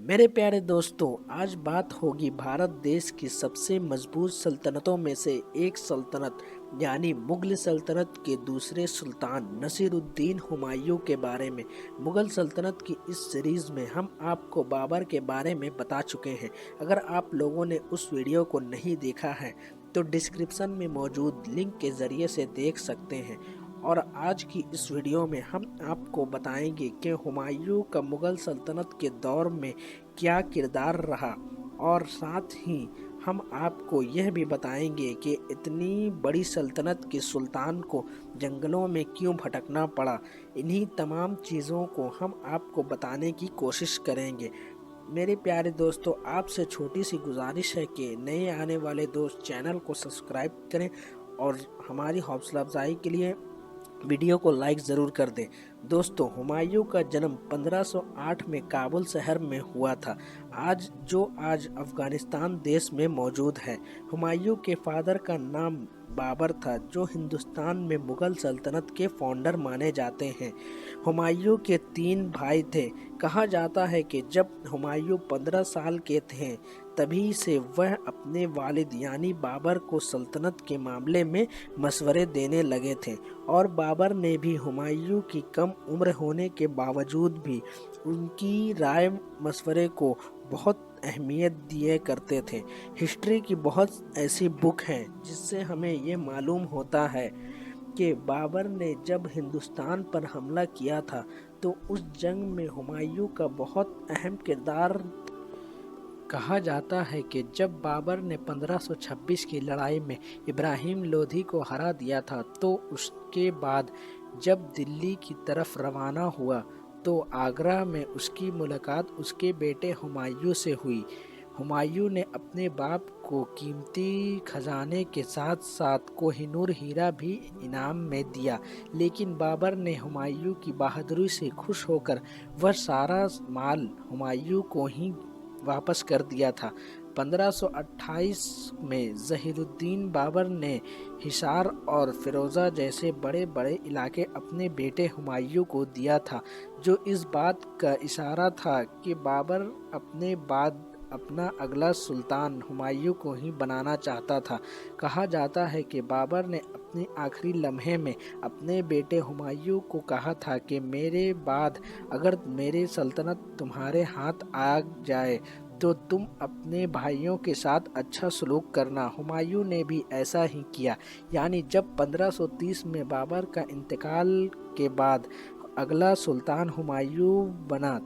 मेरे प्यारे दोस्तों, आज बात होगी भारत देश की सबसे मजबूत सल्तनतों में से एक सल्तनत यानी मुगल सल्तनत के दूसरे सुल्तान नसीरुद्दीन हुमायूं के बारे में। मुगल सल्तनत की इस सीरीज में हम आपको बाबर के बारे में बता चुके हैं। अगर आप लोगों ने उस वीडियो को नहीं देखा है तो डिस्क्रिप्शन में मौजूद लिंक के जरिए से देख सकते हैं। और आज की इस वीडियो में हम आपको बताएंगे कि हुमायूं का मुगल सल्तनत के दौर में क्या किरदार रहा, और साथ ही हम आपको यह भी बताएंगे कि इतनी बड़ी सल्तनत के सुल्तान को जंगलों में क्यों भटकना पड़ा। इन्हीं तमाम चीज़ों को हम आपको बताने की कोशिश करेंगे। मेरे प्यारे दोस्तों, आपसे छोटी सी गुजारिश है कि नए आने वाले दोस्त चैनल को सब्सक्राइब करें और हमारी हौसला अफजाई के लिए वीडियो को लाइक ज़रूर कर दें। दोस्तों, हुमायूं का जन्म 1508 में काबुल शहर में हुआ था, आज अफगानिस्तान देश में मौजूद है। हुमायूं के फादर का नाम बाबर था, जो हिंदुस्तान में मुगल सल्तनत के फाउंडर माने जाते हैं। हुमायूं के 3 भाई थे। कहा जाता है कि जब हुमायूं 15 साल के थे तभी से वह अपने वालिद यानी बाबर को सल्तनत के मामले में मशवरे देने लगे थे, और बाबर ने भी हुमायूं की कम उम्र होने के बावजूद भी उनकी राय मशवरे को बहुत अहमियत दिए करते थे। हिस्ट्री की बहुत ऐसी बुक हैं जिससे हमें ये मालूम होता है कि बाबर ने जब हिंदुस्तान पर हमला किया था तो उस जंग में हुमायूं का बहुत अहम किरदार। कहा जाता है कि जब बाबर ने 1526 की लड़ाई में इब्राहिम लोधी को हरा दिया था तो उसके बाद जब दिल्ली की तरफ रवाना हुआ तो आगरा में उसकी मुलाकात उसके बेटे हुमायूं से हुई। हुमायूं ने अपने बाप को कीमती खजाने के साथ साथ कोहिनूर हीरा भी इनाम में दिया, लेकिन बाबर ने हुमायूं की बहादुरी से खुश होकर वह सारा माल हुमायूं को ही वापस कर दिया था। 1528 में जहीरुद्दीन बाबर ने हिसार और फिरोजा जैसे बड़े बड़े इलाके अपने बेटे हुमायूं को दिया था, जो इस बात का इशारा था कि बाबर अपने बाद अपना अगला सुल्तान हुमायूं को ही बनाना चाहता था। कहा जाता है कि बाबर ने अपने आखिरी लम्हे में अपने बेटे हुमायूं को कहा था कि मेरे बाद अगर मेरी सल्तनत तुम्हारे हाथ आ जाए तो तुम अपने भाइयों के साथ अच्छा सलूक करना। हुमायूं ने भी ऐसा ही किया, यानी जब 1530 में बाबर का इंतकाल के बाद अगला सुल्तान हुमायूं बना।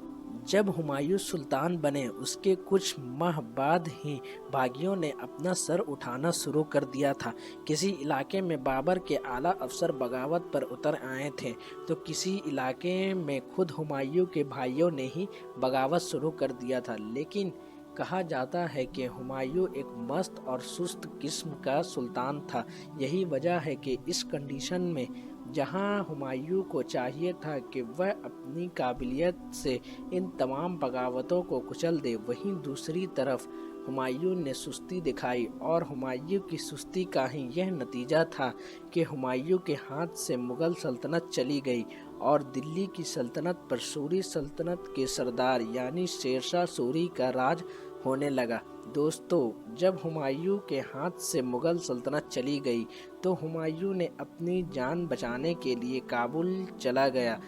जब हुमायूं सुल्तान बने उसके कुछ माह बाद ही बागियों ने अपना सर उठाना शुरू कर दिया था। किसी इलाके में बाबर के आला अफसर बगावत पर उतर आए थे तो किसी इलाके में खुद हुमायूं के भाइयों ने ही बगावत शुरू कर दिया था। लेकिन कहा जाता है कि हुमायूं एक मस्त और सुस्त किस्म का सुल्तान था। यही वजह है कि इस कंडीशन में जहां हुमायूं को चाहिए था कि वह अपनी काबिलियत से इन तमाम बगावतों को कुचल दे, वहीं दूसरी तरफ हुमायूं ने सुस्ती दिखाई, और हुमायूं की सुस्ती का ही यह नतीजा था कि हुमायूं के हाथ से मुगल सल्तनत चली गई और दिल्ली की सल्तनत पर सूरी सल्तनत के सरदार यानी शेरशाह सूरी का राज होने लगा। दोस्तों, जब हुमायूं के हाथ से मुगल सल्तनत चली गई तो हुमायूं ने अपनी जान बचाने के लिए काबुल चला गया,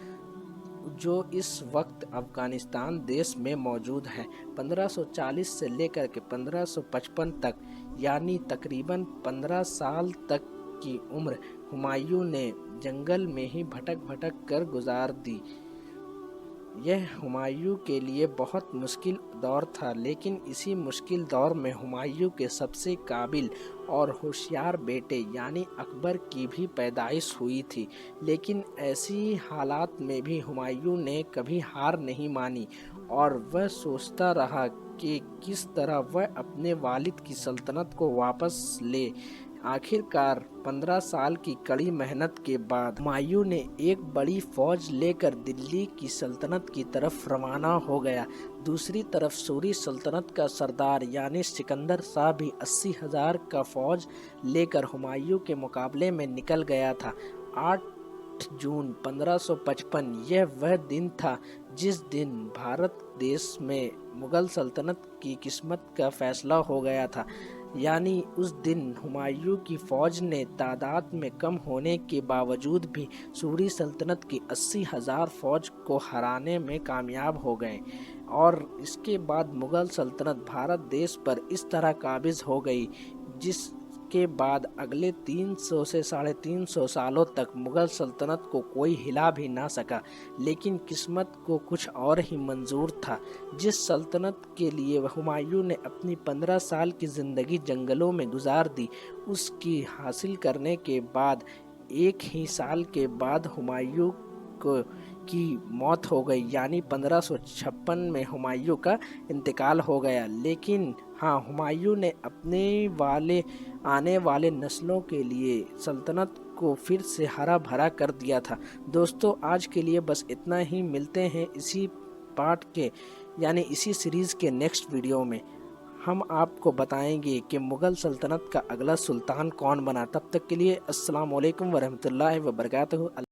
जो इस वक्त अफगानिस्तान देश में मौजूद है। 1540 से लेकर के 1555 तक यानी तकरीबन 15 साल तक की उम्र हुमायूं ने जंगल में ही भटक भटक कर गुजार दी। यह हुमायूं के लिए बहुत मुश्किल दौर था, लेकिन इसी मुश्किल दौर में हुमायूं के सबसे काबिल और होशियार बेटे यानी अकबर की भी पैदाइश हुई थी। लेकिन ऐसी हालात में भी हुमायूं ने कभी हार नहीं मानी और वह सोचता रहा कि किस तरह वह अपने वालिद की सल्तनत को वापस ले। आखिरकार 15 साल की कड़ी मेहनत के बाद हुमायूं ने एक बड़ी फौज लेकर दिल्ली की सल्तनत की तरफ रवाना हो गया। दूसरी तरफ सूरी सल्तनत का सरदार यानी सिकंदर शाह भी 80,000 का फौज लेकर हुमायूं के मुकाबले में निकल गया था। 8 8 जून 1555 यह वह दिन था जिस दिन भारत देश में मुगल सल्तनत की किस्मत का फैसला हो गया था। यानी उस दिन हुमायूं की फौज ने तादाद में कम होने के बावजूद भी सूरी सल्तनत की 80,000 फौज को हराने में कामयाब हो गए और इसके बाद मुगल सल्तनत भारत देश पर इस तरह काबिज हो गई जिसके बाद अगले 300 से 350 सालों तक मुगल सल्तनत को कोई हिला भी ना सका। लेकिन किस्मत को कुछ और ही मंजूर था। जिस सल्तनत के लिए हुमायूं ने अपनी 15 साल की ज़िंदगी जंगलों में गुजार दी, उसकी हासिल करने के बाद एक ही साल के बाद हुमायूं की मौत हो गई। यानी 1556 में हुमायूं का इंतकाल हो गया। लेकिन हाँ, हुमायूं ने आने वाले नस्लों के लिए सल्तनत को फिर से हरा भरा कर दिया था। दोस्तों, आज के लिए बस इतना ही। मिलते हैं इसी पार्ट के यानी इसी सीरीज़ के नेक्स्ट वीडियो में। हम आपको बताएंगे कि मुग़ल सल्तनत का अगला सुल्तान कौन बना। तब तक के लिए अस्सलाम वालेकुम वरहमतुल्लाहि वबरकातुहू।